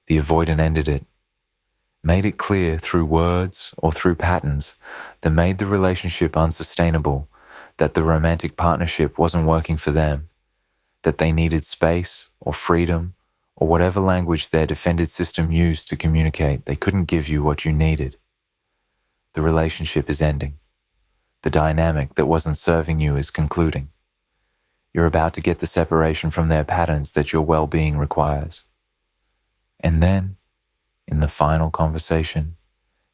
The avoidant ended it, made it clear through words or through patterns that made the relationship unsustainable, that the romantic partnership wasn't working for them, that they needed space or freedom or whatever language their defended system used to communicate. They couldn't give you what you needed. The relationship is ending. The dynamic that wasn't serving you is concluding. You're about to get the separation from their patterns that your well-being requires. And then, in the final conversation,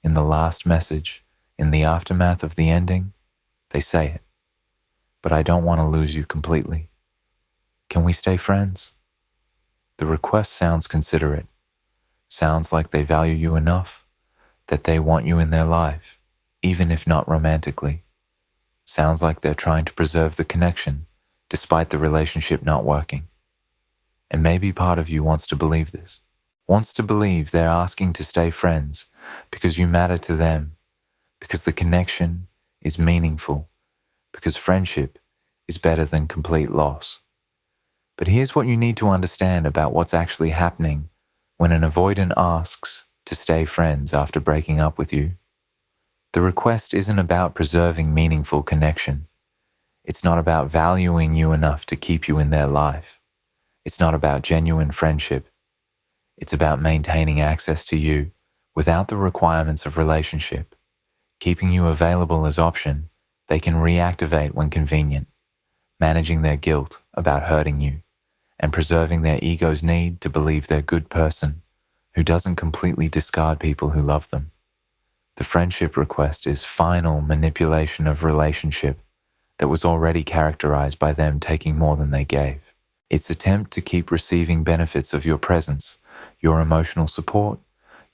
in the last message, in the aftermath of the ending, they say it. But I don't want to lose you completely. Can we stay friends? The request sounds considerate, sounds like they value you enough, that they want you in their life, even if not romantically. Sounds like they're trying to preserve the connection, despite the relationship not working. And maybe part of you wants to believe this, wants to believe they're asking to stay friends because you matter to them, because the connection is meaningful, because friendship is better than complete loss. But here's what you need to understand about what's actually happening when an avoidant asks to stay friends after breaking up with you. The request isn't about preserving meaningful connection. It's not about valuing you enough to keep you in their life. It's not about genuine friendship. It's about maintaining access to you without the requirements of relationship, keeping you available as option they can reactivate when convenient, managing their guilt about hurting you, and preserving their ego's need to believe they're a good person who doesn't completely discard people who love them. The friendship request is final manipulation of relationship that was already characterized by them taking more than they gave. It's attempt to keep receiving benefits of your presence, your emotional support,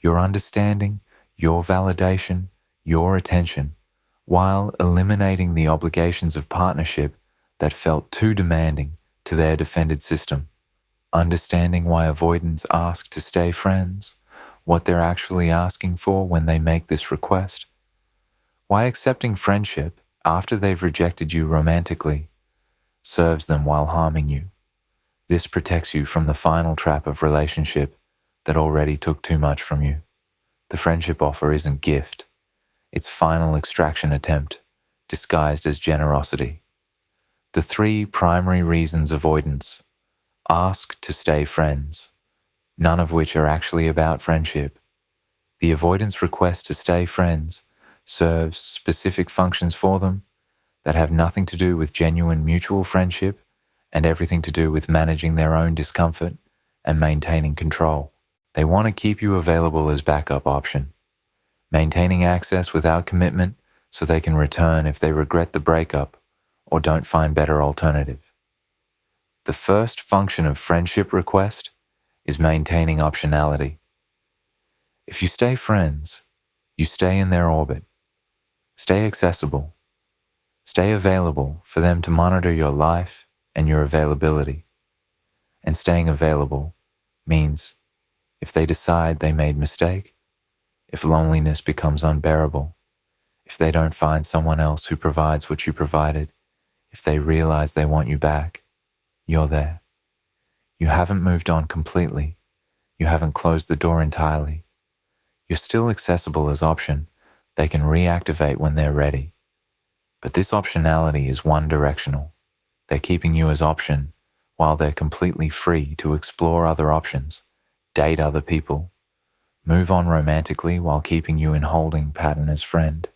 your understanding, your validation, your attention, while eliminating the obligations of partnership that felt too demanding to their defended system. Understanding why avoidants ask to stay friends, what they're actually asking for when they make this request, why accepting friendship after they've rejected you romantically serves them while harming you. This protects you from the final trap of relationship that already took too much from you. The friendship offer isn't gift. It's final extraction attempt, disguised as generosity. The three primary reasons avoidants ask to stay friends, none of which are actually about friendship. The avoidance request to stay friends serves specific functions for them that have nothing to do with genuine mutual friendship and everything to do with managing their own discomfort and maintaining control. They want to keep you available as backup option, maintaining access without commitment so they can return if they regret the breakup or don't find better alternative. The first function of friendship request is maintaining optionality. If you stay friends, you stay in their orbit. Stay accessible. Stay available for them to monitor your life and your availability. And staying available means if they decide they made a mistake, if loneliness becomes unbearable, if they don't find someone else who provides what you provided, if they realize they want you back, you're there. You haven't moved on completely. You haven't closed the door entirely. You're still accessible as option. They can reactivate when they're ready. But this optionality is one-directional. They're keeping you as option while they're completely free to explore other options, date other people, move on romantically while keeping you in holding pattern as friend.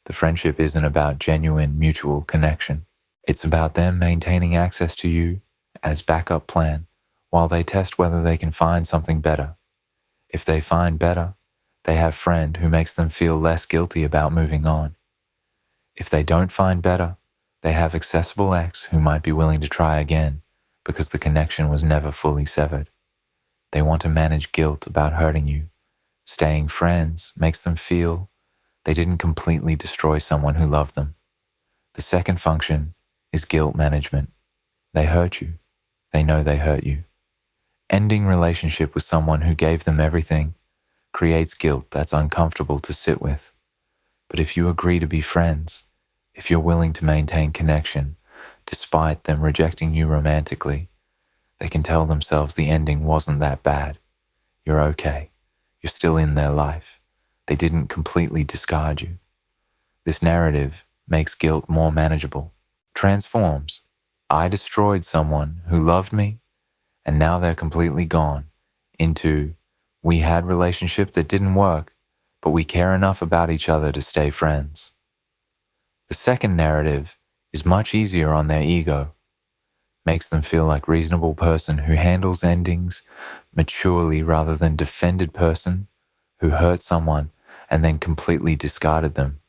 The friendship isn't about genuine mutual connection. It's about them maintaining access to you as backup plan while they test whether they can find something better. If they find better, they have friend who makes them feel less guilty about moving on. If they don't find better, they have accessible ex who might be willing to try again because the connection was never fully severed. They want to manage guilt about hurting you. Staying friends makes them feel they didn't completely destroy someone who loved them. The second function is guilt management. They hurt you. They know they hurt you. Ending relationship with someone who gave them everything creates guilt that's uncomfortable to sit with. But if you agree to be friends, if you're willing to maintain connection, despite them rejecting you romantically, they can tell themselves the ending wasn't that bad. You're okay. You're still in their life. They didn't completely discard you. This narrative makes guilt more manageable. Transforms. I destroyed someone who loved me and now they're completely gone, into we had relationship that didn't work, but we care enough about each other to stay friends. The second narrative is much easier on their ego, makes them feel like reasonable person who handles endings maturely rather than defended person who hurt someone and then completely discarded them.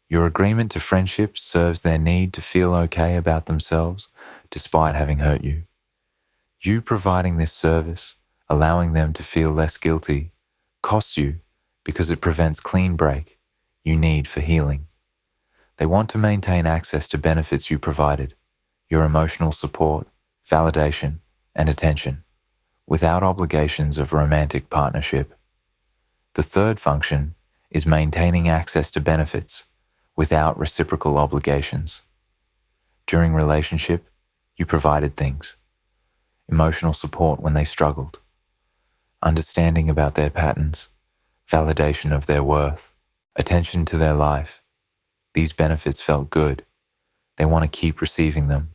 Your agreement to friendship serves their need to feel okay about themselves despite having hurt you. You providing this service, allowing them to feel less guilty, costs you because it prevents clean break you need for healing. They want to maintain access to benefits you provided, your emotional support, validation, and attention, without obligations of romantic partnership. The third function is maintaining access to benefits without reciprocal obligations. During relationship, you provided things. Emotional support when they struggled, understanding about their patterns, validation of their worth, attention to their life. These benefits felt good. They want to keep receiving them.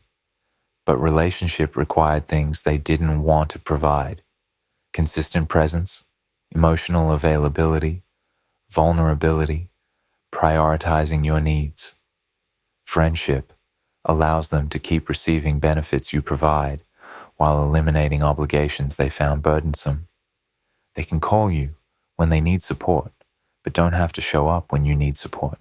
But relationship required things they didn't want to provide. Consistent presence, emotional availability, vulnerability, prioritizing your needs. Friendship allows them to keep receiving benefits you provide while eliminating obligations they found burdensome. They can call you when they need support, but don't have to show up when you need support.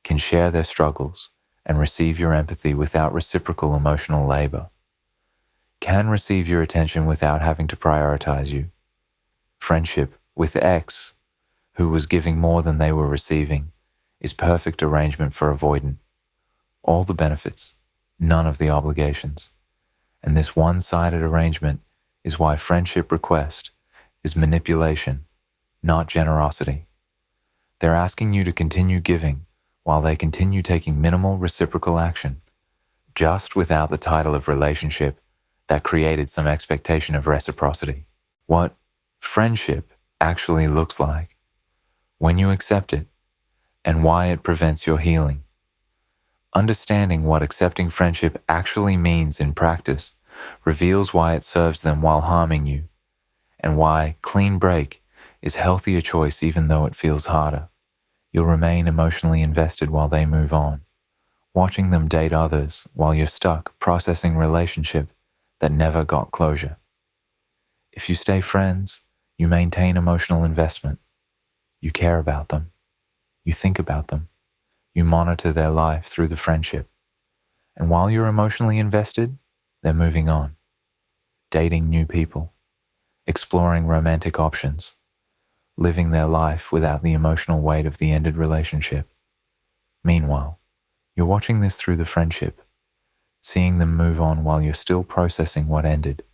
Can share their struggles and receive your empathy without reciprocal emotional labor. Can receive your attention without having to prioritize you. Friendship with X, who was giving more than they were receiving, is perfect arrangement for avoidant. All the benefits, none of the obligations. And this one-sided arrangement is why friendship request is manipulation, not generosity. They're asking you to continue giving while they continue taking minimal reciprocal action, just without the title of relationship that created some expectation of reciprocity. What friendship actually looks like when you accept it and why it prevents your healing. Understanding what accepting friendship actually means in practice reveals why it serves them while harming you, and why clean break is healthier choice even though it feels harder. You'll remain emotionally invested while they move on, watching them date others while you're stuck processing relationship that never got closure. If you stay friends, you maintain emotional investment. You care about them. You think about them. You monitor their life through the friendship. And while you're emotionally invested, they're moving on, dating new people, exploring romantic options, living their life without the emotional weight of the ended relationship. Meanwhile, you're watching this through the friendship, seeing them move on while you're still processing what ended,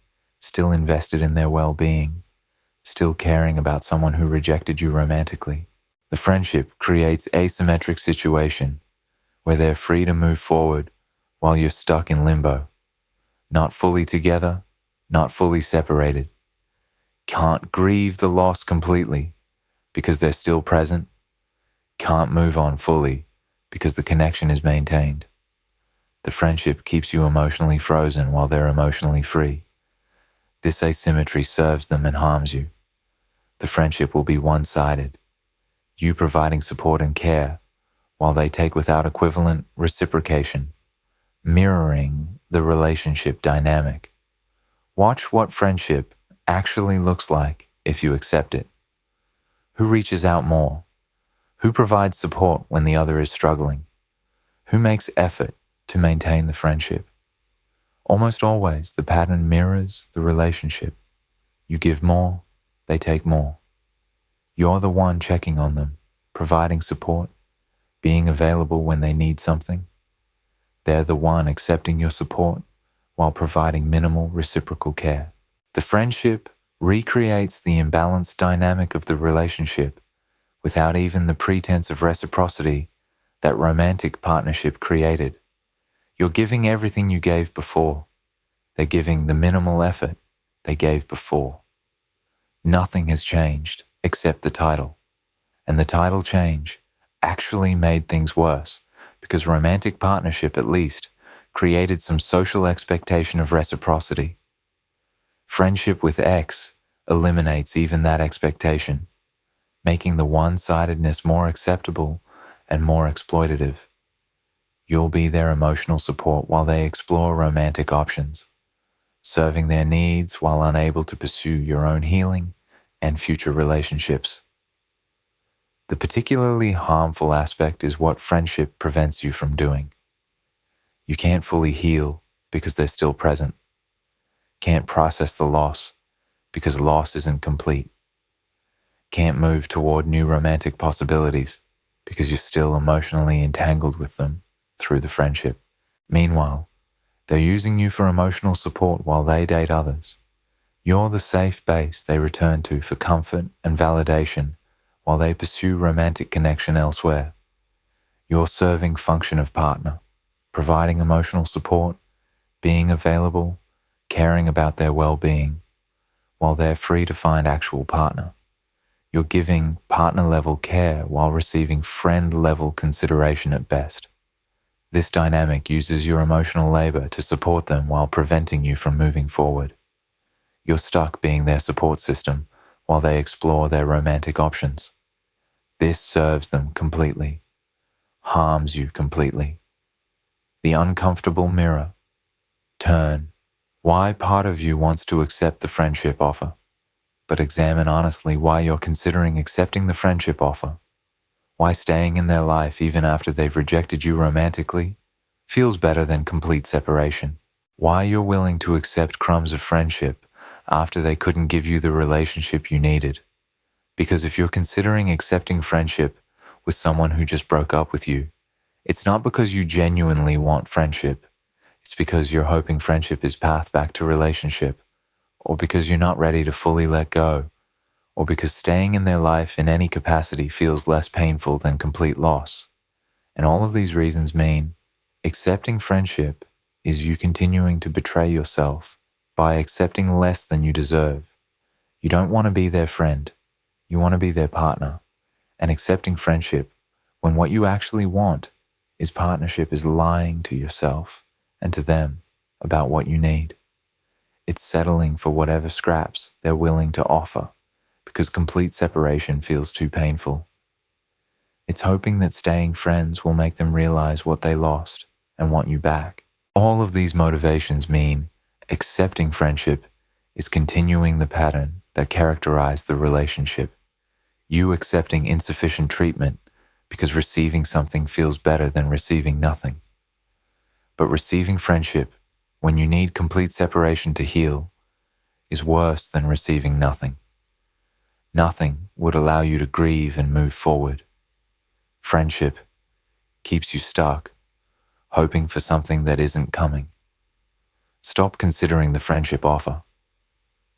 still invested in their well-being, still caring about someone who rejected you romantically. The friendship creates asymmetric situation where they're free to move forward while you're stuck in limbo, not fully together, not fully separated. Can't grieve the loss completely because they're still present. Can't move on fully because the connection is maintained. The friendship keeps you emotionally frozen while they're emotionally free. This asymmetry serves them and harms you. The friendship will be one-sided, you providing support and care while they take without equivalent reciprocation, mirroring the relationship dynamic. Watch what friendship actually looks like if you accept it. Who reaches out more? Who provides support when the other is struggling? Who makes effort to maintain the friendship? Almost always, the pattern mirrors the relationship. You give more, they take more. You're the one checking on them, providing support, being available when they need something. They're the one accepting your support while providing minimal reciprocal care. The friendship recreates the imbalanced dynamic of the relationship without even the pretense of reciprocity that romantic partnership created. You're giving everything you gave before. They're giving the minimal effort they gave before. nothing has changed except the title. And the title change actually made things worse because romantic partnership, at least, created some social expectation of reciprocity. Friendship with X eliminates even that expectation, making the one-sidedness more acceptable and more exploitative. You'll be their emotional support while they explore romantic options, serving their needs while unable to pursue your own healing and future relationships. The particularly harmful aspect is what friendship prevents you from doing. You can't fully heal because they're still present. Can't process the loss because loss isn't complete. Can't move toward new romantic possibilities because you're still emotionally entangled with them through the friendship. Meanwhile, they're using you for emotional support while they date others. You're the safe base they return to for comfort and validation while they pursue romantic connection elsewhere. You're serving function of partner, providing emotional support, being available, caring about their well-being, while they're free to find actual partner. You're giving partner-level care while receiving friend-level consideration at best. This dynamic uses your emotional labor to support them while preventing you from moving forward. You're stuck being their support system while they explore their romantic options. This serves them completely, harms you completely. The uncomfortable mirror. Turn. Why part of you wants to accept the friendship offer, but examine honestly why you're considering accepting the friendship offer. Why staying in their life even after they've rejected you romantically feels better than complete separation. Why you're willing to accept crumbs of friendship after they couldn't give you the relationship you needed. Because if you're considering accepting friendship with someone who just broke up with you, it's not because you genuinely want friendship. It's because you're hoping friendship is path back to relationship, or because you're not ready to fully let go, or because staying in their life in any capacity feels less painful than complete loss. And all of these reasons mean accepting friendship is you continuing to betray yourself by accepting less than you deserve. You don't want to be their friend. You want to be their partner. And accepting friendship when what you actually want is partnership is lying to yourself and to them about what you need. It's settling for whatever scraps they're willing to offer because complete separation feels too painful. It's hoping that staying friends will make them realize what they lost and want you back. All of these motivations mean accepting friendship is continuing the pattern that characterized the relationship. You accepting insufficient treatment because receiving something feels better than receiving nothing. But receiving friendship when you need complete separation to heal is worse than receiving nothing. Nothing would allow you to grieve and move forward. Friendship keeps you stuck, hoping for something that isn't coming. Stop considering the friendship offer.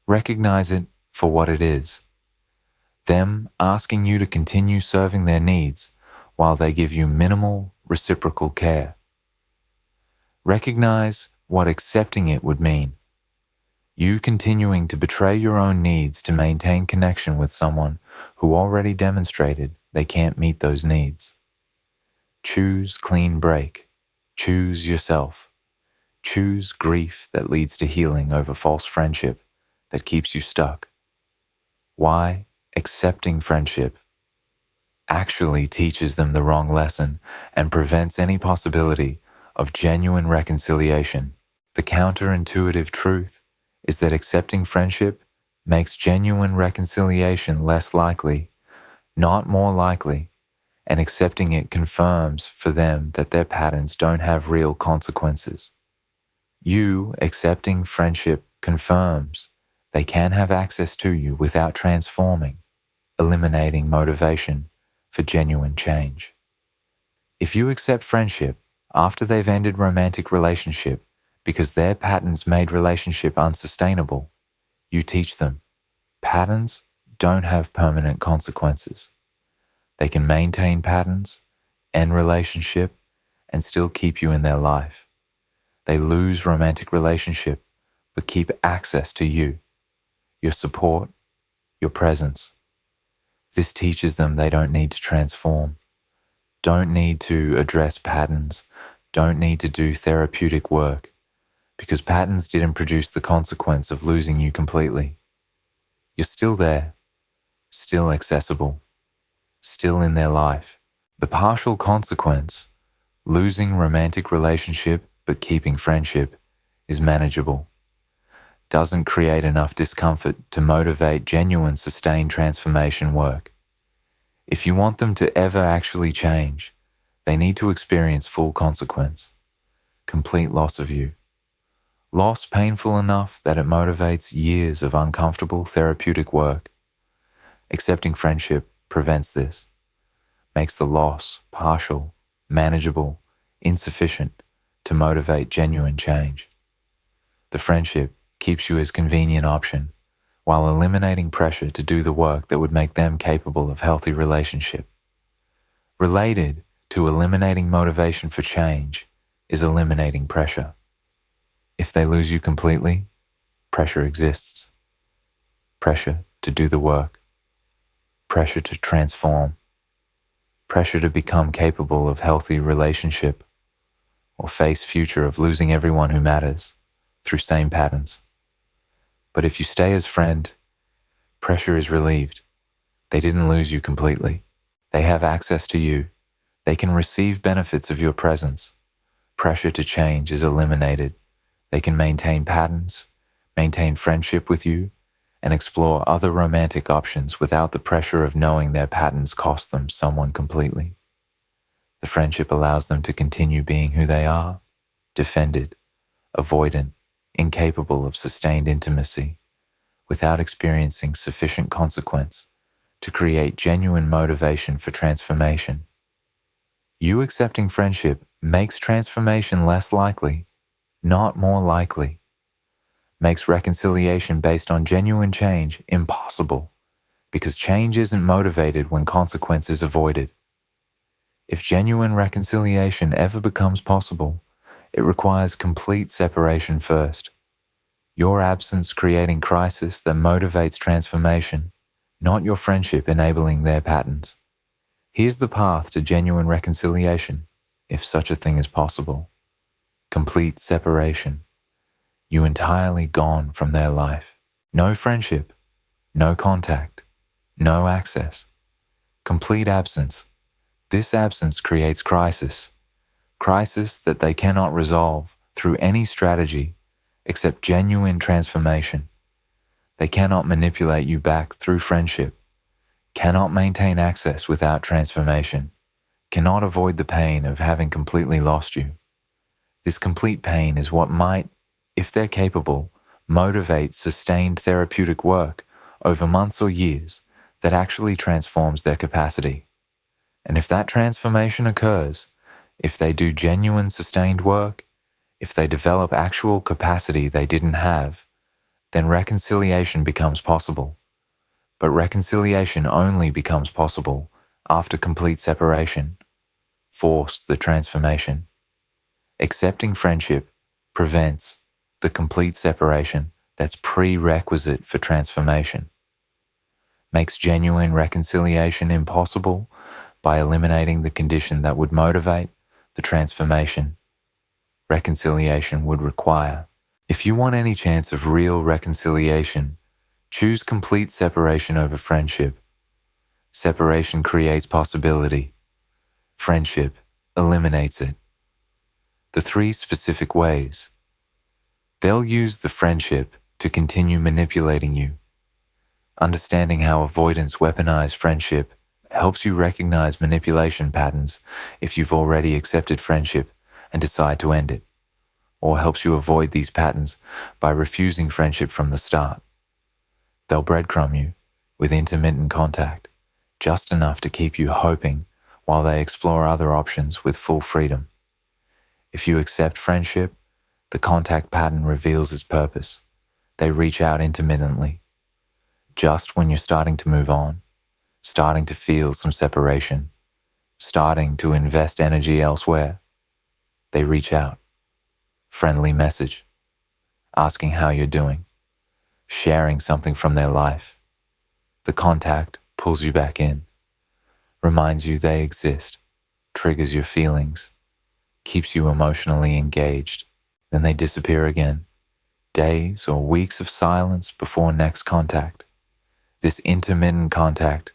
Recognize it for what it is. Them asking you to continue serving their needs while they give you minimal reciprocal care. Recognize what accepting it would mean. You continuing to betray your own needs to maintain connection with someone who already demonstrated they can't meet those needs. Choose clean break. Choose yourself. Choose grief that leads to healing over false friendship that keeps you stuck. Why accepting friendship actually teaches them the wrong lesson and prevents any possibility of genuine reconciliation. The counterintuitive truth is that accepting friendship makes genuine reconciliation less likely, not more likely, and accepting it confirms for them that their patterns don't have real consequences. You accepting friendship confirms they can have access to you without transforming, eliminating motivation for genuine change. If you accept friendship after they've ended romantic relationship because their patterns made relationship unsustainable, you teach them patterns don't have permanent consequences. They can maintain patterns, end relationship, and still keep you in their life. They lose romantic relationship, but keep access to you, your support, your presence. This teaches them they don't need to transform, don't need to address patterns, don't need to do therapeutic work, because patterns didn't produce the consequence of losing you completely. You're still there, still accessible, still in their life. The partial consequence, losing romantic relationship but keeping friendship, is manageable. Doesn't create enough discomfort to motivate genuine sustained transformation work. If you want them to ever actually change, they need to experience full consequence, complete loss of you. Loss painful enough that it motivates years of uncomfortable therapeutic work. Accepting friendship prevents this, makes the loss partial, manageable, insufficient to motivate genuine change. The friendship keeps you as convenient option while eliminating pressure to do the work that would make them capable of healthy relationship. Related to eliminating motivation for change is eliminating pressure. If they lose you completely, pressure exists. Pressure to do the work. Pressure to transform. Pressure to become capable of healthy relationship or face future of losing everyone who matters through same patterns. But if you stay as friend, pressure is relieved. They didn't lose you completely. They have access to you. They can receive benefits of your presence. Pressure to change is eliminated. They can maintain patterns, maintain friendship with you, and explore other romantic options without the pressure of knowing their patterns cost them someone completely. The friendship allows them to continue being who they are, defended, avoidant, incapable of sustained intimacy, without experiencing sufficient consequence to create genuine motivation for transformation. You accepting friendship makes transformation less likely, not more likely. Makes reconciliation based on genuine change impossible, because change isn't motivated when consequence is avoided. If genuine reconciliation ever becomes possible, it requires complete separation first. Your absence creating crisis that motivates transformation, not your friendship enabling their patterns. Here's the path to genuine reconciliation, if such a thing is possible. Complete separation. You entirely gone from their life. No friendship, no contact, no access. Complete absence. This absence creates crisis. Crisis that they cannot resolve through any strategy except genuine transformation. They cannot manipulate you back through friendship, cannot maintain access without transformation, cannot avoid the pain of having completely lost you. This complete pain is what might, if they're capable, motivate sustained therapeutic work over months or years that actually transforms their capacity. And if that transformation occurs, if they do genuine sustained work, if they develop actual capacity they didn't have, then reconciliation becomes possible. But reconciliation only becomes possible after complete separation. Force the transformation. Accepting friendship prevents the complete separation that's prerequisite for transformation. Makes genuine reconciliation impossible by eliminating the condition that would motivate the transformation reconciliation would require. If you want any chance of real reconciliation, choose complete separation over friendship. Separation creates possibility. Friendship eliminates it. The 3 specific ways. They'll use the friendship to continue manipulating you. Understanding how avoidants weaponize friendship helps you recognize manipulation patterns if you've already accepted friendship and decide to end it, or helps you avoid these patterns by refusing friendship from the start. They'll breadcrumb you with intermittent contact, just enough to keep you hoping while they explore other options with full freedom. If you accept friendship, the contact pattern reveals its purpose. They reach out intermittently, just when you're starting to move on, starting to feel some separation, starting to invest energy elsewhere. They reach out. Friendly message, asking how you're doing, sharing something from their life. The contact pulls you back in, reminds you they exist, triggers your feelings, keeps you emotionally engaged. Then they disappear again, days or weeks of silence before next contact. This intermittent contact,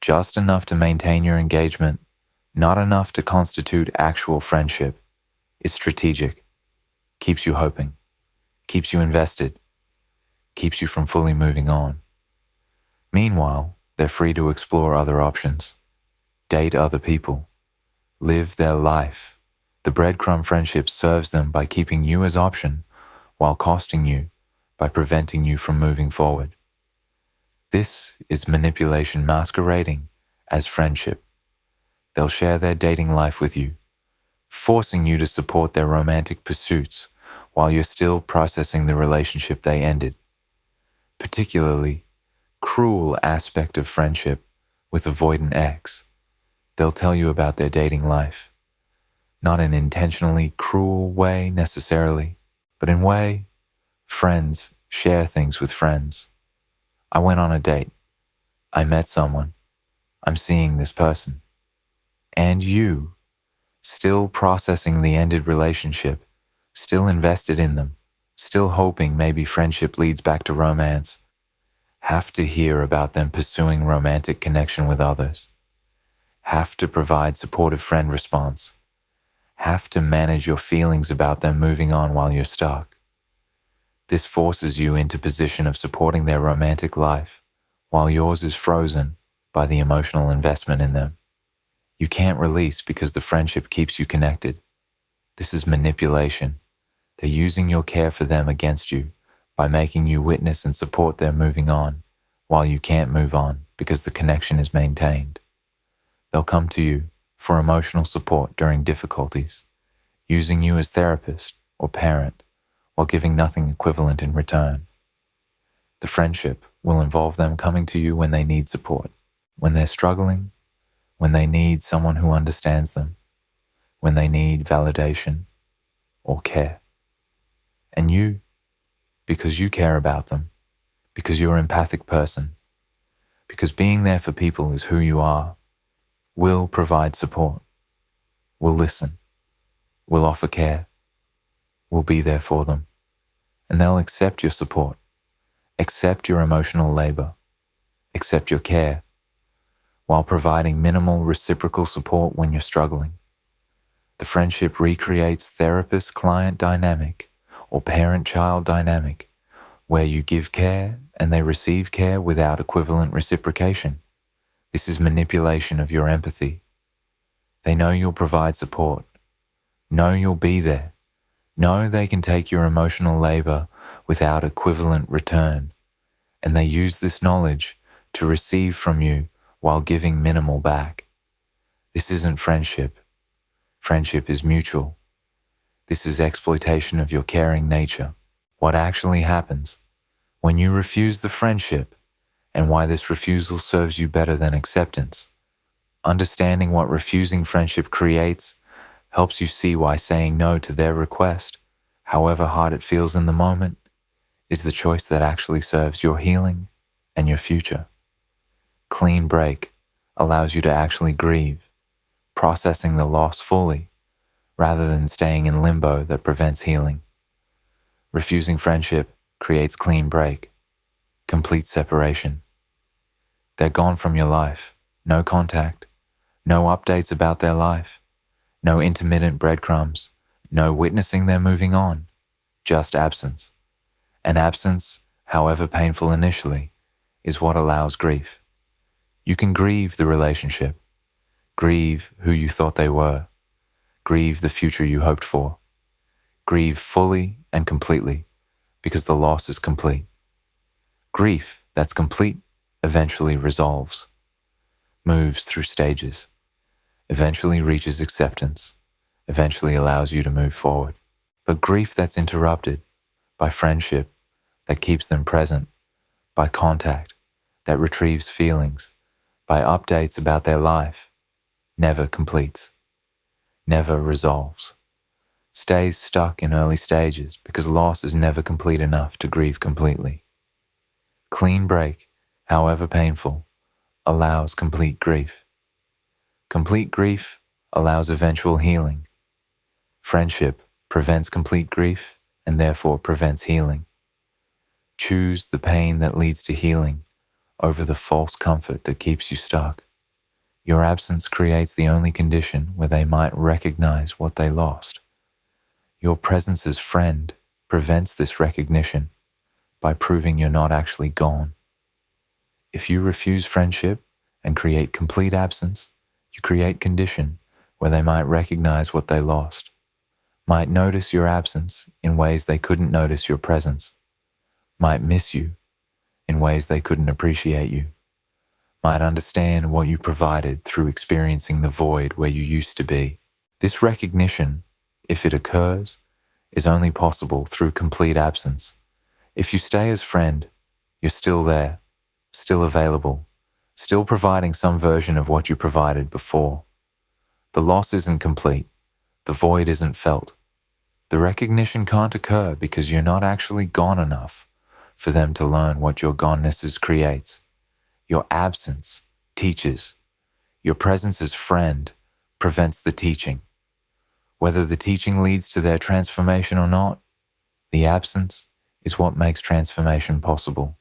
just enough to maintain your engagement, not enough to constitute actual friendship, is strategic, keeps you hoping, keeps you invested, keeps you from fully moving on. Meanwhile, they're free to explore other options, date other people, live their life. The breadcrumb friendship serves them by keeping you as option while costing you by preventing you from moving forward. This is manipulation masquerading as friendship. They'll share their dating life with you, forcing you to support their romantic pursuits while you're still processing the relationship they ended. Particularly cruel aspect of friendship with avoidant ex. They'll tell you about their dating life, not in intentionally cruel way necessarily, but in way friends share things with friends. I went on a date. I met someone. I'm seeing this person. And you, still processing the ended relationship, still invested in them, still hoping maybe friendship leads back to romance, have to hear about them pursuing romantic connection with others, have to provide supportive friend response, have to manage your feelings about them moving on while you're stuck. This forces you into position of supporting their romantic life while yours is frozen by the emotional investment in them. You can't release because the friendship keeps you connected. This is manipulation. They're using your care for them against you by making you witness and support their moving on while you can't move on because the connection is maintained. They'll come to you for emotional support during difficulties, using you as therapist or parent while giving nothing equivalent in return. The friendship will involve them coming to you when they need support, when they're struggling, when they need someone who understands them, when they need validation or care. And you, because you care about them, because you're an empathic person, because being there for people is who you are, will provide support, will listen, will offer care, will be there for them, and they'll accept your support, accept your emotional labor, accept your care, while providing minimal reciprocal support when you're struggling. The friendship recreates therapist-client dynamic or parent-child dynamic, where you give care and they receive care without equivalent reciprocation. This is manipulation of your empathy. They know you'll provide support, know you'll be there, know they can take your emotional labor without equivalent return, and they use this knowledge to receive from you while giving minimal back. This isn't friendship. Friendship is mutual. This is exploitation of your caring nature. What actually happens when you refuse the friendship and why this refusal serves you better than acceptance. Understanding what refusing friendship creates helps you see why saying no to their request, however hard it feels in the moment, is the choice that actually serves your healing and your future. Clean break allows you to actually grieve, processing the loss fully, rather than staying in limbo that prevents healing. Refusing friendship creates clean break, complete separation. They're gone from your life, no contact, no updates about their life, no intermittent breadcrumbs, no witnessing their moving on, just absence. And absence, however painful initially, is what allows grief. You can grieve the relationship, grieve who you thought they were, grieve the future you hoped for, grieve fully and completely because the loss is complete. Grief that's complete eventually resolves, moves through stages, eventually reaches acceptance, eventually allows you to move forward. But grief that's interrupted by friendship that keeps them present, by contact that retrieves feelings, by updates about their life, never completes, never resolves, stays stuck in early stages because loss is never complete enough to grieve completely. Clean break however painful, allows complete grief. Complete grief allows eventual healing. Friendship prevents complete grief and therefore prevents healing. Choose the pain that leads to healing over the false comfort that keeps you stuck. Your absence creates the only condition where they might recognize what they lost. Your presence as friend prevents this recognition by proving you're not actually gone. If you refuse friendship and create complete absence, you create condition where they might recognize what they lost, might notice your absence in ways they couldn't notice your presence, might miss you in ways they couldn't appreciate you, might understand what you provided through experiencing the void where you used to be. This recognition, if it occurs, is only possible through complete absence. If you stay as friend, you're still there, still available, still providing some version of what you provided before. The loss isn't complete. The void isn't felt. The recognition can't occur because you're not actually gone enough for them to learn what your goneness creates. Your absence teaches. Your presence as friend prevents the teaching. Whether the teaching leads to their transformation or not, the absence is what makes transformation possible.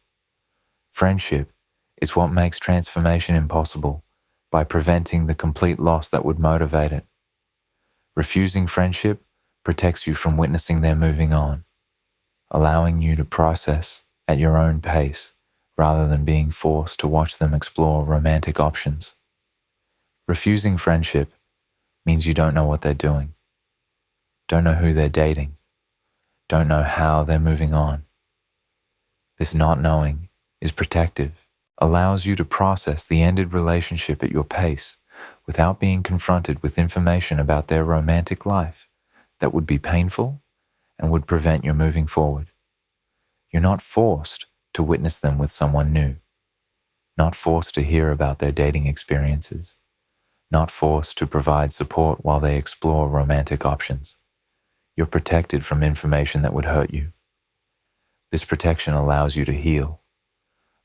Friendship is what makes transformation impossible by preventing the complete loss that would motivate it. Refusing friendship protects you from witnessing their moving on, allowing you to process at your own pace rather than being forced to watch them explore romantic options. Refusing friendship means you don't know what they're doing, don't know who they're dating, don't know how they're moving on. This not knowing is protective, allows you to process the ended relationship at your pace without being confronted with information about their romantic life that would be painful and would prevent your moving forward. You're not forced to witness them with someone new, not forced to hear about their dating experiences, not forced to provide support while they explore romantic options. You're protected from information that would hurt you. This protection allows you to heal,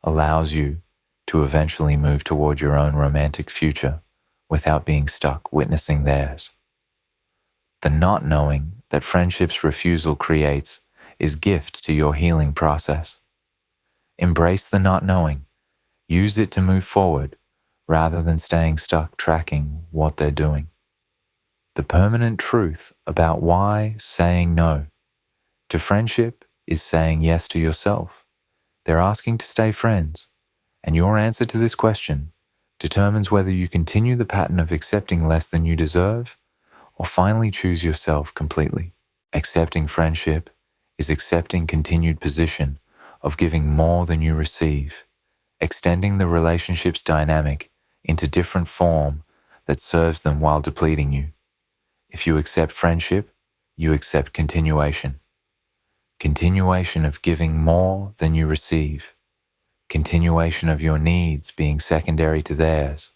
allows you to eventually move toward your own romantic future without being stuck witnessing theirs. The not knowing that friendship's refusal creates is gift to your healing process. Embrace the not knowing. Use it to move forward rather than staying stuck tracking what they're doing. The permanent truth about why saying no to friendship is saying yes to yourself. They're asking to stay friends, and your answer to this question determines whether you continue the pattern of accepting less than you deserve or finally choose yourself completely. Accepting friendship is accepting continued position of giving more than you receive, extending the relationship's dynamic into different form that serves them while depleting you. If you accept friendship, you accept continuation. Continuation of giving more than you receive. Continuation of your needs being secondary to theirs.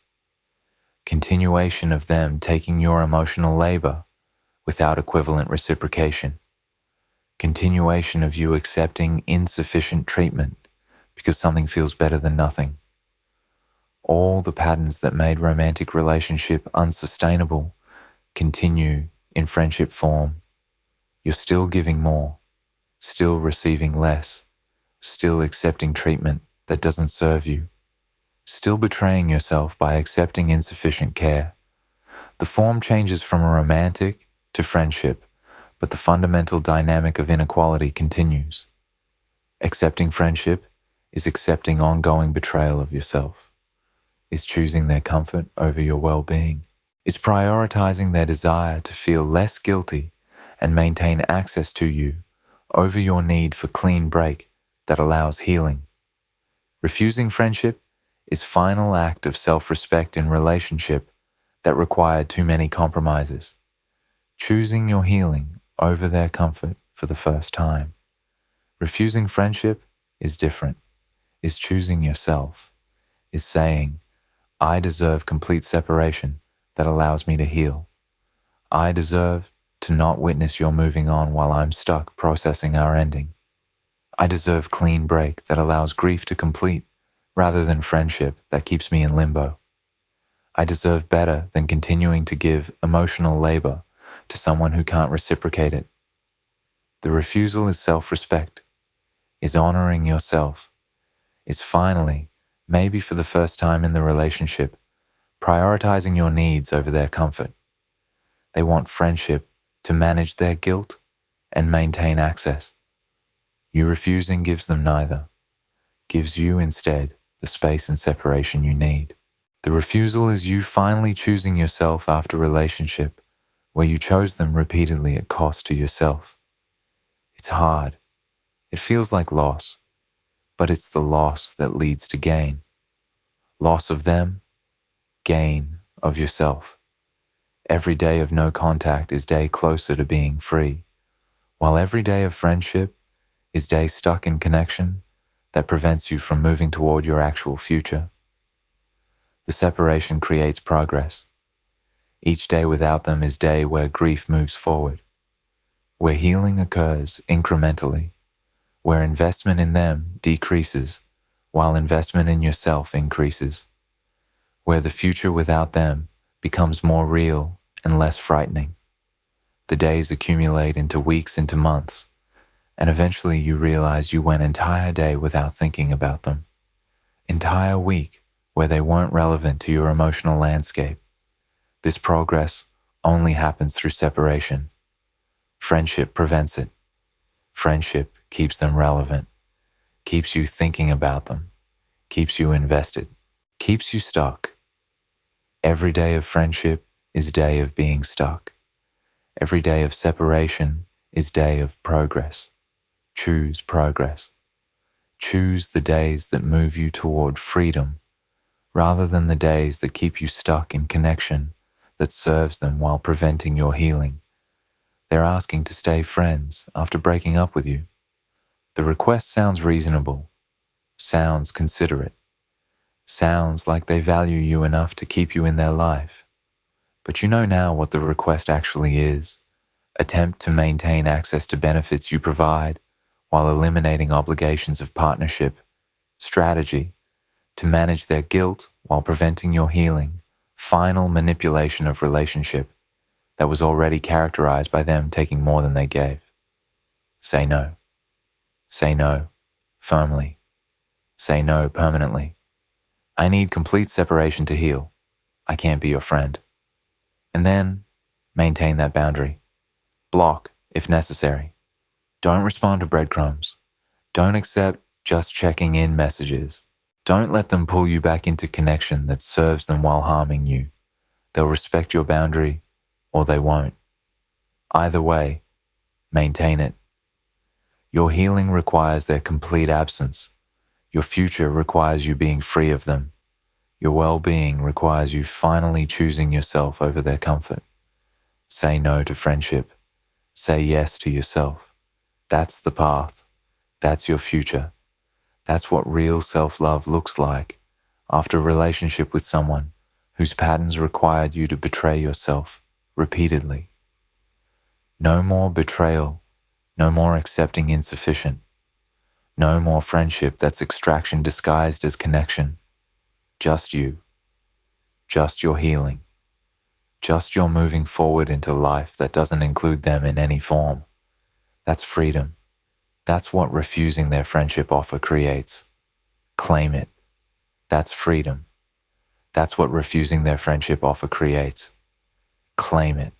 Continuation of them taking your emotional labor without equivalent reciprocation. Continuation of you accepting insufficient treatment because something feels better than nothing. All the patterns that made romantic relationship unsustainable continue in friendship form. You're still giving more, still receiving less, still accepting treatment that doesn't serve you, still betraying yourself by accepting insufficient care. The form changes from a romantic to friendship, but the fundamental dynamic of inequality continues. Accepting friendship is accepting ongoing betrayal of yourself, is choosing their comfort over your well-being, is prioritizing their desire to feel less guilty and maintain access to you over your need for clean break that allows healing. Refusing friendship is final act of self-respect in relationship that required too many compromises. Choosing your healing over their comfort for the first time. Refusing friendship is different, is choosing yourself, is saying, I deserve complete separation that allows me to heal. I deserve to not witness your moving on while I'm stuck processing our ending. I deserve clean break that allows grief to complete rather than friendship that keeps me in limbo. I deserve better than continuing to give emotional labor to someone who can't reciprocate it. The refusal is self-respect, is honoring yourself, is finally, maybe for the first time in the relationship, prioritizing your needs over their comfort. They want friendship to manage their guilt and maintain access. You refusing gives them neither, gives you instead the space and separation you need. The refusal is you finally choosing yourself after a relationship where you chose them repeatedly at cost to yourself. It's hard. It feels like loss, but it's the loss that leads to gain. Loss of them, gain of yourself. Every day of no contact is day closer to being free, while every day of friendship is day stuck in connection that prevents you from moving toward your actual future. The separation creates progress. Each day without them is day where grief moves forward, where healing occurs incrementally, where investment in them decreases while investment in yourself increases, where the future without them becomes more real and less frightening. The days accumulate into weeks, into months, and eventually you realize you went an entire day without thinking about them. Entire week where they weren't relevant to your emotional landscape. This progress only happens through separation. Friendship prevents it. Friendship keeps them relevant, keeps you thinking about them, keeps you invested, keeps you stuck. Every day of friendship is day of being stuck. Every day of separation is day of progress. Choose progress. Choose the days that move you toward freedom rather than the days that keep you stuck in connection that serves them while preventing your healing. They're asking to stay friends after breaking up with you. The request sounds reasonable, sounds considerate, sounds like they value you enough to keep you in their life. But you know now what the request actually is. Attempt to maintain access to benefits you provide while eliminating obligations of partnership. Strategy to manage their guilt while preventing your healing. Final manipulation of relationship that was already characterized by them taking more than they gave. Say no. Say no, firmly. Say no permanently. I need complete separation to heal. I can't be your friend. And then, maintain that boundary. Block, if necessary. Don't respond to breadcrumbs. Don't accept just checking in messages. Don't let them pull you back into connection that serves them while harming you. They'll respect your boundary, or they won't. Either way, maintain it. Your healing requires their complete absence. Your future requires you being free of them. Your well-being requires you finally choosing yourself over their comfort. Say no to friendship. Say yes to yourself. That's the path. That's your future. That's what real self-love looks like after a relationship with someone whose patterns required you to betray yourself repeatedly. No more betrayal. No more accepting insufficient. No more friendship that's extraction disguised as connection. Just you. Just your healing. Just your moving forward into life that doesn't include them in any form. That's freedom. That's what refusing their friendship offer creates. Claim it. That's freedom. That's what refusing their friendship offer creates. Claim it.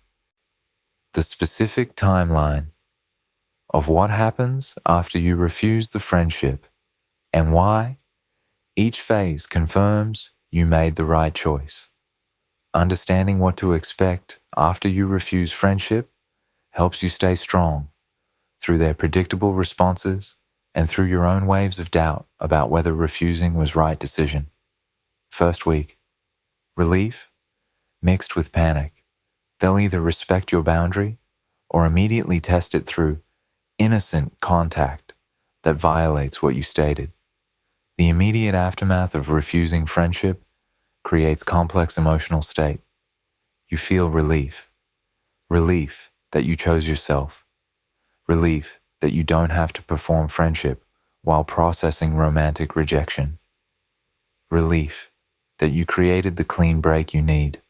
The specific timeline of what happens after you refuse the friendship and why, each phase confirms you made the right choice. Understanding what to expect after you refuse friendship helps you stay strong through their predictable responses and through your own waves of doubt about whether refusing was right decision. First week, relief mixed with panic. They'll either respect your boundary or immediately test it through innocent contact that violates what you stated. The immediate aftermath of refusing friendship creates complex emotional state. You feel relief. Relief that you chose yourself. Relief that you don't have to perform friendship while processing romantic rejection. relief that you created the clean break you need.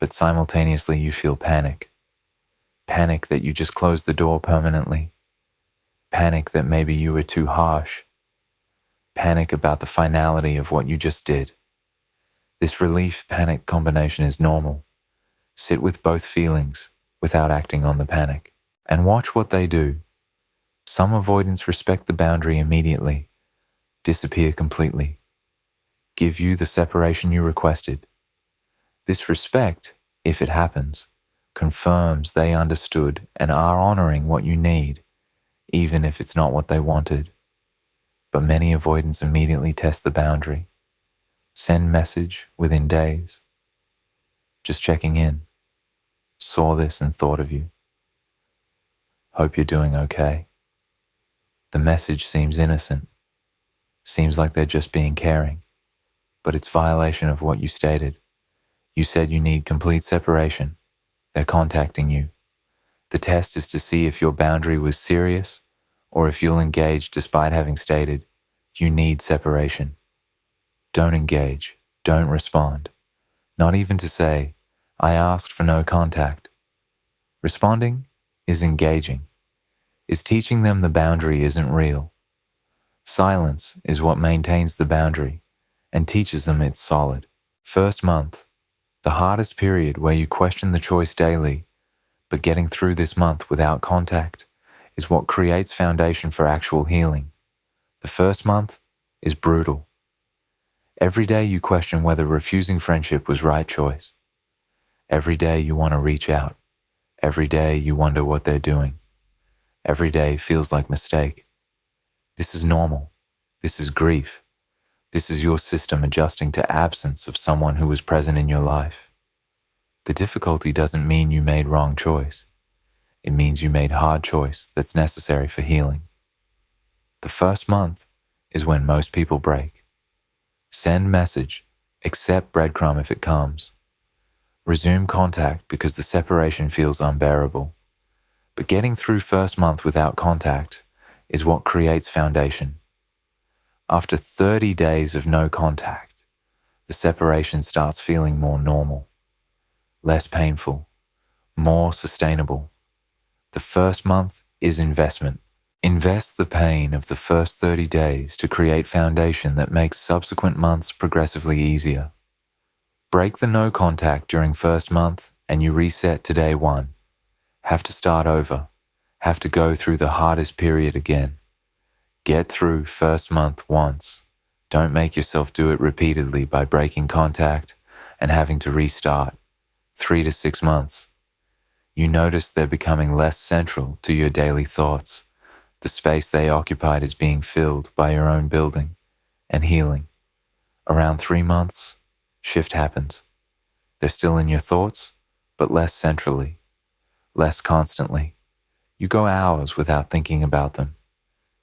But simultaneously you feel panic. Panic that you just closed the door permanently. Panic that maybe you were too harsh. Panic about the finality of what you just did. This relief-panic combination is normal. Sit with both feelings without acting on the panic. And watch what they do. Some avoidants respect the boundary immediately, disappear completely, give you the separation you requested. This respect, if it happens, confirms they understood and are honoring what you need, even if it's not what they wanted. But many avoidants immediately test the boundary. Send message within days. Just checking in. Saw this and thought of you. Hope you're doing okay. The message seems innocent. Seems like they're just being caring. But it's violation of what you stated. You said you need complete separation. They're contacting you. The test is to see if your boundary was serious or if you'll engage despite having stated you need separation. Don't engage. Don't respond. Not even to say, I asked for no contact. Responding is engaging, is teaching them the boundary isn't real. Silence is what maintains the boundary and teaches them it's solid. First month, the hardest period where you question the choice daily, but getting through this month without contact is what creates foundation for actual healing. The first month is brutal. Every day you question whether refusing friendship was right choice. Every day you want to reach out. Every day you wonder what they're doing. Every day feels like mistake. This is normal. This is grief. This is your system adjusting to absence of someone who was present in your life. The difficulty doesn't mean you made wrong choice. It means you made hard choice that's necessary for healing. The first month is when most people break. Send message, accept breadcrumb if it comes. Resume contact because the separation feels unbearable. But getting through first month without contact is what creates foundation. After 30 days of no contact, the separation starts feeling more normal, less painful, more sustainable. The first month is investment. Invest the pain of the first 30 days to create foundation that makes subsequent months progressively easier. Break the no contact during first month and you reset to day one. Have to start over. Have to go through the hardest period again. Get through first month once. Don't make yourself do it repeatedly by breaking contact and having to restart. 3 to 6 months. You notice they're becoming less central to your daily thoughts. The space they occupied is being filled by your own building and healing. Around 3 months, shift happens. They're still in your thoughts, but less centrally, less constantly. You go hours without thinking about them,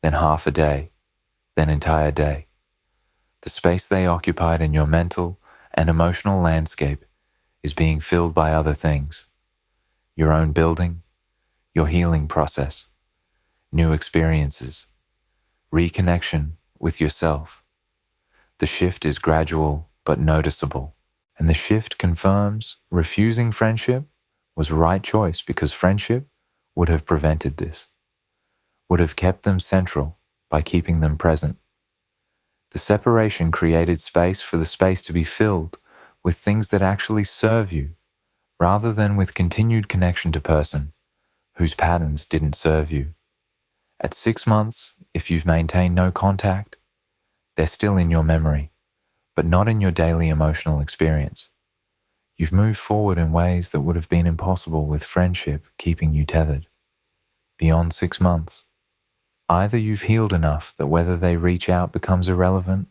then half a day, then entire day. The space they occupied in your mental and emotional landscape is being filled by other things. Your own building, your healing process, new experiences, reconnection with yourself. The shift is gradual but noticeable, and the shift confirms refusing friendship was the right choice because friendship would have prevented this, would have kept them central by keeping them present. The separation created space for the space to be filled with things that actually serve you, rather than with continued connection to person whose patterns didn't serve you. At 6 months, if you've maintained no contact, they're still in your memory, but not in your daily emotional experience. You've moved forward in ways that would have been impossible with friendship keeping you tethered. Beyond 6 months, either you've healed enough that whether they reach out becomes irrelevant,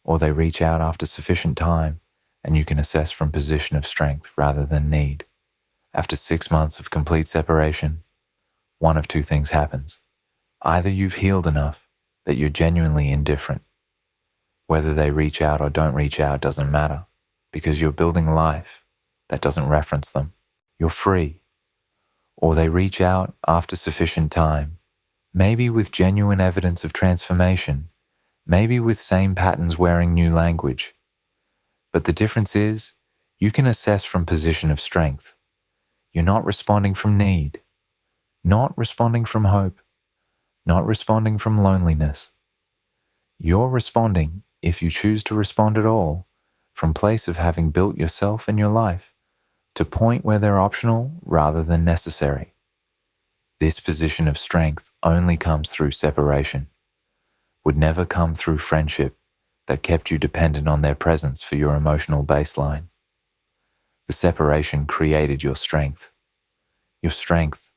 or they reach out after sufficient time and you can assess from position of strength rather than need. After 6 months of complete separation, one of two things happens. Either you've healed enough that you're genuinely indifferent. Whether they reach out or don't reach out doesn't matter, because you're building life that doesn't reference them. You're free. Or they reach out after sufficient time, maybe with genuine evidence of transformation, maybe with same patterns wearing new language. But the difference is, you can assess from position of strength. You're not responding from need, not responding from hope, not responding from loneliness. You're responding, if you choose to respond at all, from place of having built yourself and your life to point where they're optional rather than necessary. This position of strength only comes through separation, would never come through friendship that kept you dependent on their presence for your emotional baseline. The separation created your strength. Your strength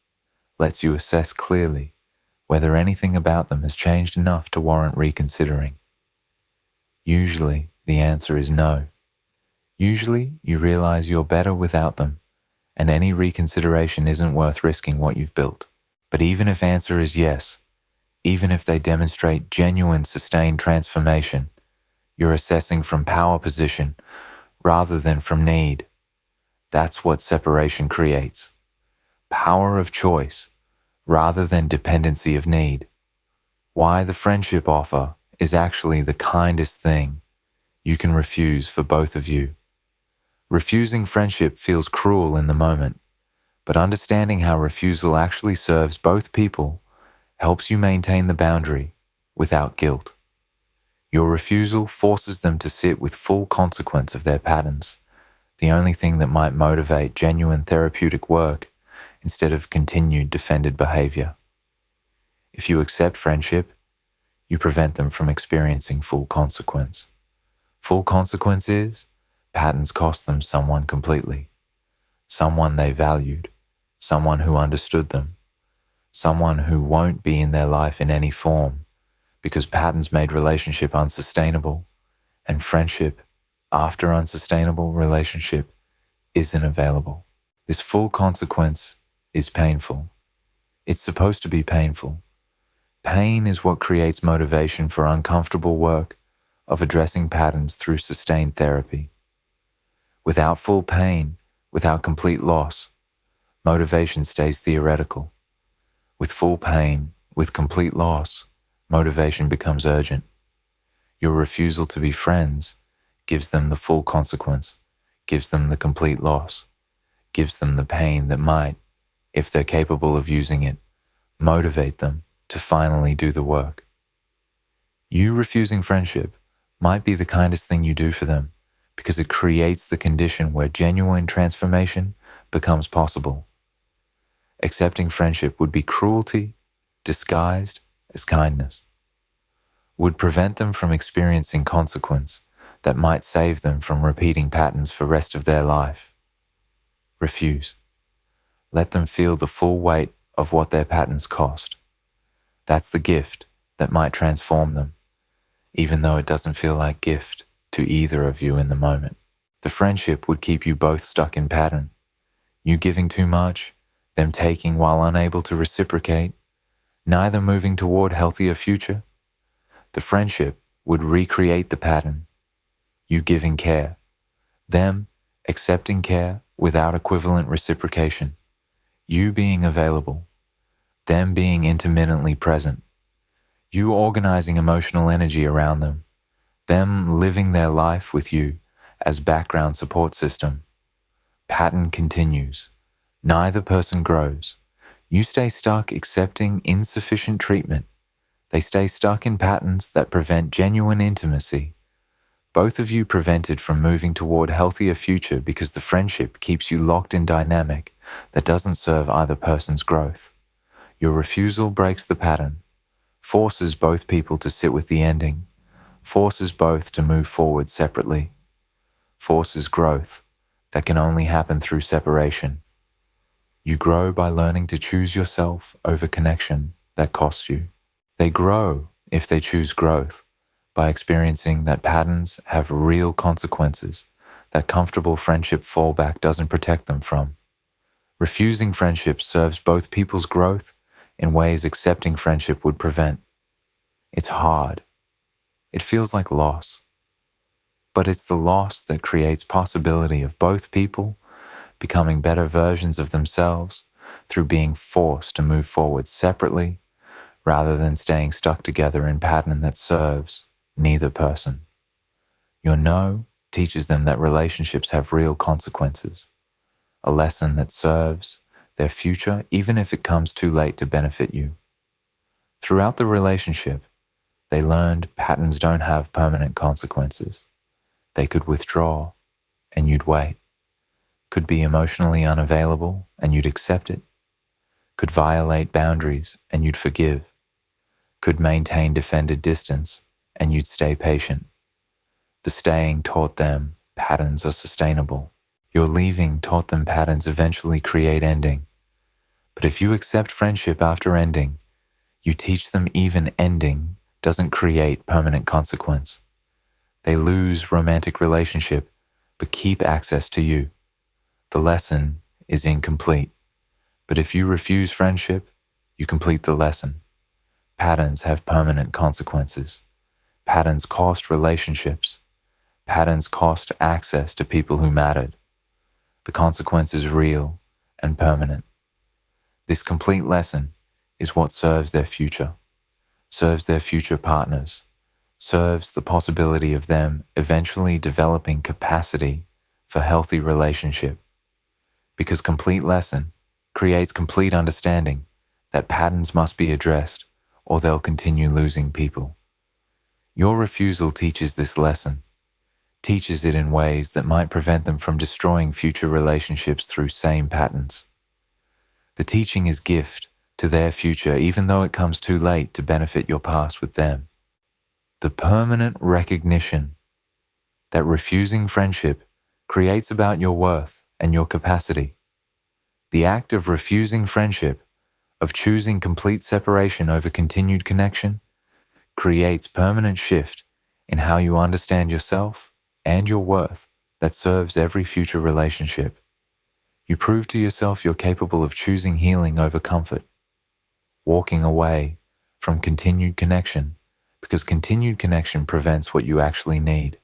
lets you assess clearly whether anything about them has changed enough to warrant reconsidering. Usually, the answer is no. Usually, you realize you're better without them, and any reconsideration isn't worth risking what you've built. But even if answer is yes, even if they demonstrate genuine sustained transformation, you're assessing from power position rather than from need. That's what separation creates. Power of choice rather than dependency of need. Why the friendship offer is actually the kindest thing you can refuse for both of you. Refusing friendship feels cruel in the moment, but understanding how refusal actually serves both people helps you maintain the boundary without guilt. Your refusal forces them to sit with full consequence of their patterns, the only thing that might motivate genuine therapeutic work instead of continued defended behavior. If you accept friendship, you prevent them from experiencing full consequence. Full consequence is patterns cost them someone completely, someone they valued, someone who understood them, someone who won't be in their life in any form because patterns made relationship unsustainable, and friendship after unsustainable relationship isn't available. This full consequence is painful. It's supposed to be painful. Pain is what creates motivation for uncomfortable work of addressing patterns through sustained therapy. Without full pain, without complete loss, motivation stays theoretical. With full pain, with complete loss, motivation becomes urgent. Your refusal to be friends gives them the full consequence, gives them the complete loss, gives them the pain that might, if they're capable of using it, motivate them to finally do the work. You refusing friendship might be the kindest thing you do for them because it creates the condition where genuine transformation becomes possible. Accepting friendship would be cruelty disguised as kindness, would prevent them from experiencing consequence that might save them from repeating patterns for the rest of their life. Refuse. Let them feel the full weight of what their patterns cost. That's the gift that might transform them, even though it doesn't feel like gift to either of you in the moment. The friendship would keep you both stuck in pattern. You giving too much, them taking while unable to reciprocate, neither moving toward healthier future. The friendship would recreate the pattern. You giving care, them accepting care without equivalent reciprocation. You being available, them being intermittently present. You organizing emotional energy around them living their life with you as background support system. Pattern continues. Neither person grows. You stay stuck accepting insufficient treatment. They stay stuck in patterns that prevent genuine intimacy. Both of you prevented from moving toward healthier future because the friendship keeps you locked in dynamic that doesn't serve either person's growth. Your refusal breaks the pattern, forces both people to sit with the ending, forces both to move forward separately, forces growth that can only happen through separation. You grow by learning to choose yourself over connection that costs you. They grow if they choose growth by experiencing that patterns have real consequences that comfortable friendship fallback doesn't protect them from. Refusing friendship serves both people's growth in ways accepting friendship would prevent. It's hard. It feels like loss. But it's the loss that creates possibility of both people becoming better versions of themselves through being forced to move forward separately rather than staying stuck together in pattern that serves neither person. Your no teaches them that relationships have real consequences, a lesson that serves their future even if it comes too late to benefit you. Throughout the relationship, they learned patterns don't have permanent consequences. They could withdraw, and you'd wait. Could be emotionally unavailable, and you'd accept it. Could violate boundaries, and you'd forgive. Could maintain defended distance, and you'd stay patient. The staying taught them patterns are sustainable. Your leaving taught them patterns eventually create ending. But if you accept friendship after ending, you teach them even ending doesn't create permanent consequence. They lose romantic relationship, but keep access to you. The lesson is incomplete. But if you refuse friendship, you complete the lesson. Patterns have permanent consequences. Patterns cost relationships. Patterns cost access to people who mattered. The consequence is real and permanent. This complete lesson is what serves their future partners, serves the possibility of them eventually developing capacity for healthy relationship. Because complete lesson creates complete understanding that patterns must be addressed or they'll continue losing people. Your refusal teaches this lesson, teaches it in ways that might prevent them from destroying future relationships through same patterns. The teaching is gift to their future even though it comes too late to benefit your past with them. The permanent recognition that refusing friendship creates about your worth and your capacity. The act of refusing friendship, of choosing complete separation over continued connection, creates permanent shift in how you understand yourself and your worth that serves every future relationship. You prove to yourself you're capable of choosing healing over comfort, walking away from continued connection because continued connection prevents what you actually need.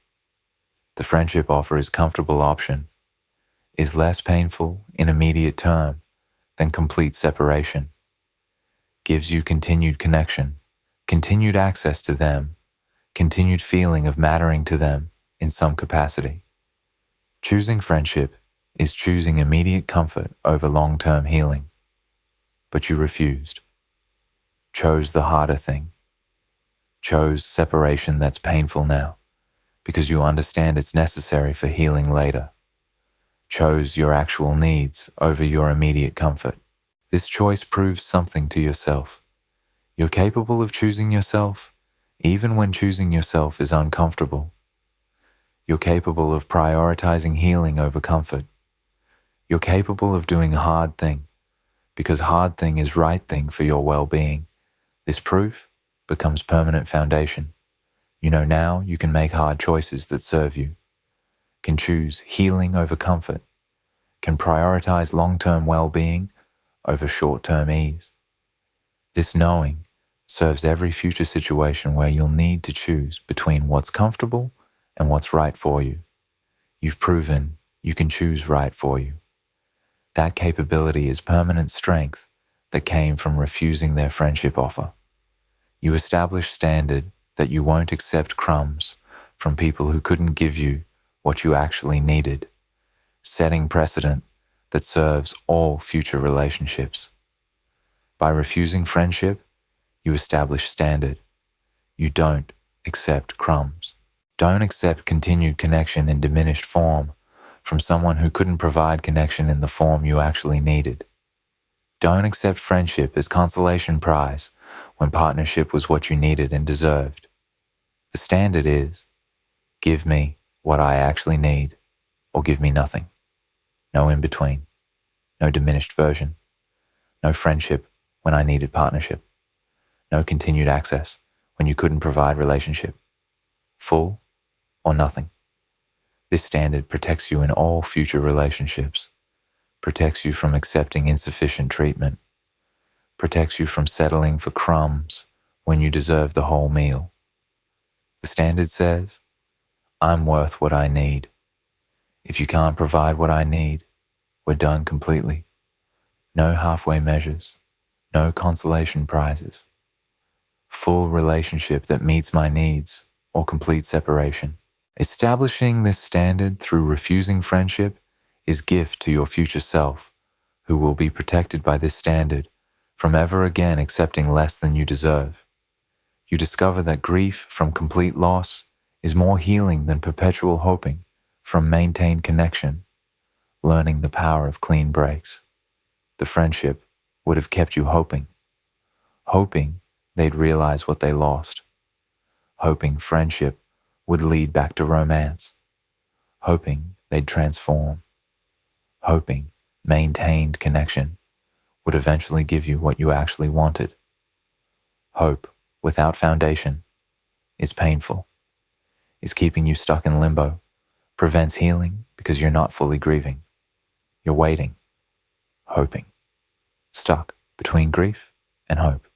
The friendship offer is comfortable option, is less painful in immediate term than complete separation, gives you continued connection, continued access to them, continued feeling of mattering to them in some capacity. Choosing friendship is choosing immediate comfort over long-term healing. But you refused. Chose the harder thing. Chose separation that's painful now because you understand it's necessary for healing later. Chose your actual needs over your immediate comfort. This choice proves something to yourself. You're capable of choosing yourself, even when choosing yourself is uncomfortable. You're capable of prioritizing healing over comfort. You're capable of doing a hard thing, because hard thing is right thing for your well-being. This proof becomes permanent foundation. You know now you can make hard choices that serve you, can choose healing over comfort, can prioritize long-term well-being over short-term ease. This knowing serves every future situation where you'll need to choose between what's comfortable and what's right for you. You've proven you can choose right for you. That capability is permanent strength that came from refusing their friendship offer. You establish standard that you won't accept crumbs from people who couldn't give you what you actually needed, setting precedent that serves all future relationships. By refusing friendship, you establish standard. You don't accept crumbs. Don't accept continued connection in diminished form from someone who couldn't provide connection in the form you actually needed. Don't accept friendship as consolation prize when partnership was what you needed and deserved. The standard is, give me what I actually need, or give me nothing. No in between. No diminished version. No friendship when I needed partnership. No continued access when you couldn't provide relationship. Full or nothing. This standard protects you in all future relationships, protects you from accepting insufficient treatment, protects you from settling for crumbs when you deserve the whole meal. The standard says, I'm worth what I need. If you can't provide what I need, we're done completely. No halfway measures, no consolation prizes. Full relationship that meets my needs or complete separation. Establishing this standard through refusing friendship is gift to your future self, who will be protected by this standard from ever again accepting less than you deserve. You discover that grief from complete loss is more healing than perpetual hoping from maintained connection, learning the power of clean breaks. The friendship would have kept you hoping they'd realize what they lost, hoping friendship would lead back to romance, hoping they'd transform, hoping maintained connection would eventually give you what you actually wanted. Hope without foundation is painful, is keeping you stuck in limbo, prevents healing because you're not fully grieving. You're waiting, hoping, stuck between grief and hope.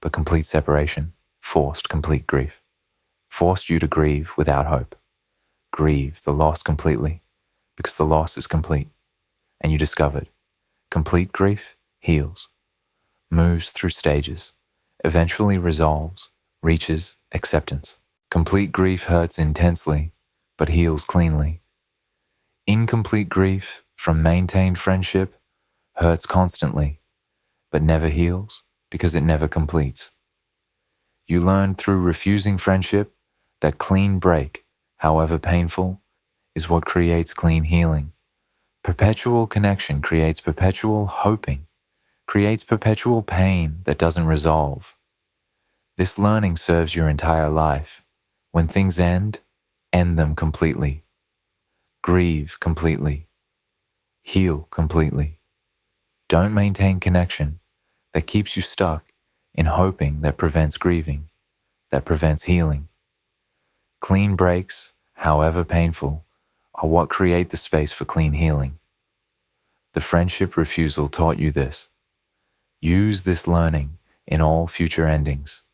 But complete separation forced complete grief, forced you to grieve without hope. Grieve the loss completely because the loss is complete. And you discovered complete grief heals, moves through stages, eventually resolves, reaches acceptance. Complete grief hurts intensely, but heals cleanly. Incomplete grief from maintained friendship hurts constantly, but never heals because it never completes. You learned through refusing friendship that clean break, however painful, is what creates clean healing. Perpetual connection creates perpetual hoping, creates perpetual pain that doesn't resolve. This learning serves your entire life. When things end them completely. Grieve completely. Heal completely. Don't maintain connection that keeps you stuck in hoping that prevents grieving, that prevents healing. Clean breaks, however painful, are what create the space for clean healing. The friendship refusal taught you this. Use this learning in all future endings.